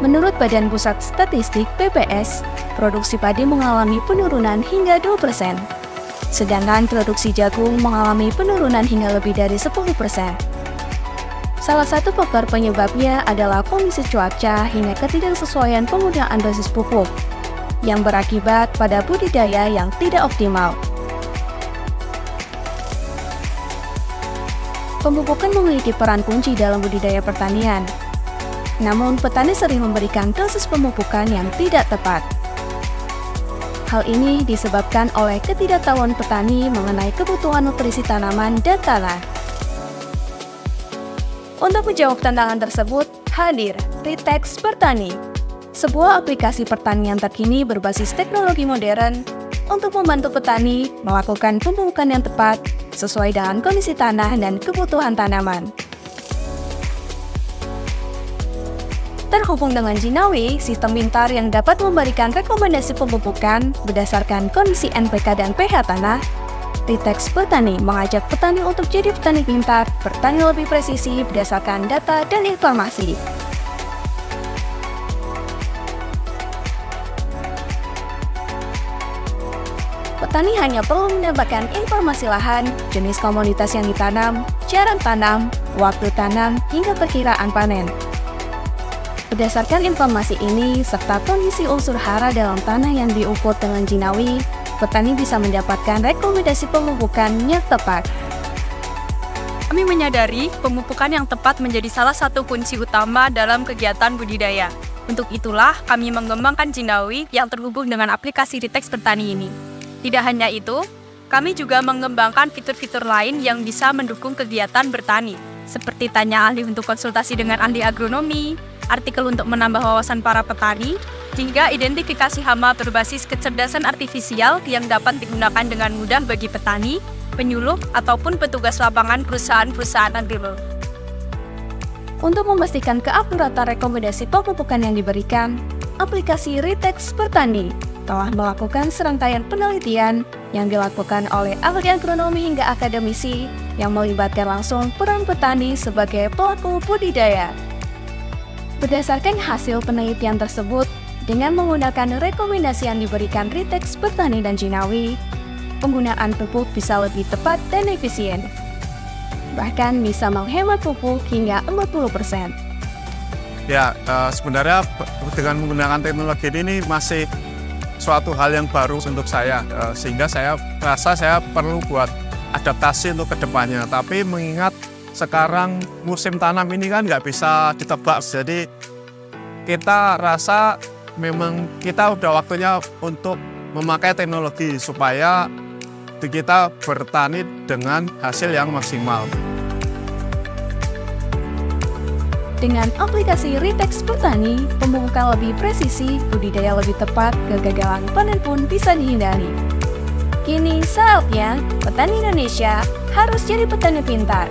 Menurut Badan Pusat Statistik (BPS), produksi padi mengalami penurunan hingga 2%, sedangkan produksi jagung mengalami penurunan hingga lebih dari 10%. Salah satu faktor penyebabnya adalah kondisi cuaca hingga ketidaksesuaian penggunaan dosis pupuk, yang berakibat pada budidaya yang tidak optimal. Pemupukan memiliki peran kunci dalam budidaya pertanian. Namun, petani sering memberikan dosis pemupukan yang tidak tepat. Hal ini disebabkan oleh ketidaktahuan petani mengenai kebutuhan nutrisi tanaman dan tanah. Untuk menjawab tantangan tersebut, hadir Ritex Pertani, sebuah aplikasi pertanian terkini berbasis teknologi modern untuk membantu petani melakukan pemupukan yang tepat sesuai dengan kondisi tanah dan kebutuhan tanaman. Terhubung dengan Jinawi, sistem pintar yang dapat memberikan rekomendasi pemupukan berdasarkan kondisi NPK dan pH tanah, Ritex Pertani mengajak petani untuk jadi petani pintar, bertani lebih presisi berdasarkan data dan informasi. Petani hanya perlu mendapatkan informasi lahan, jenis komoditas yang ditanam, cara tanam, waktu tanam, hingga perkiraan panen. Berdasarkan informasi ini, serta kondisi unsur hara dalam tanah yang diukur dengan Jinawi, petani bisa mendapatkan rekomendasi pemupukan yang tepat. Kami menyadari pemupukan yang tepat menjadi salah satu kunci utama dalam kegiatan budidaya. Untuk itulah, kami mengembangkan Jinawi yang terhubung dengan aplikasi Ritex Pertani ini. Tidak hanya itu, kami juga mengembangkan fitur-fitur lain yang bisa mendukung kegiatan bertani, seperti tanya ahli untuk konsultasi dengan ahli agronomi, artikel untuk menambah wawasan para petani, hingga identifikasi hama berbasis kecerdasan artifisial yang dapat digunakan dengan mudah bagi petani, penyuluh, ataupun petugas lapangan perusahaan-perusahaan agribel. Untuk memastikan keakuratan rekomendasi pemupukan yang diberikan, aplikasi Ritex Pertani telah melakukan serangkaian penelitian yang dilakukan oleh ahli agronomi hingga akademisi yang melibatkan langsung peran petani sebagai pelaku budidaya. Berdasarkan hasil penelitian tersebut, dengan menggunakan rekomendasi yang diberikan Ritex Pertani dan Jinawi, penggunaan pupuk bisa lebih tepat dan efisien. Bahkan bisa menghemat pupuk hingga 40%. Ya, sebenarnya dengan menggunakan teknologi ini masih suatu hal yang baru untuk saya, sehingga saya rasa saya perlu buat adaptasi untuk kedepannya. Tapi mengingat sekarang musim tanam ini kan nggak bisa ditebak, jadi kita rasa memang kita udah waktunya untuk memakai teknologi supaya kita bertani dengan hasil yang maksimal. Dengan aplikasi Ritex Pertani, pemupukan lebih presisi, budidaya lebih tepat, kegagalan panen pun bisa dihindari. Kini saatnya petani Indonesia harus jadi petani pintar.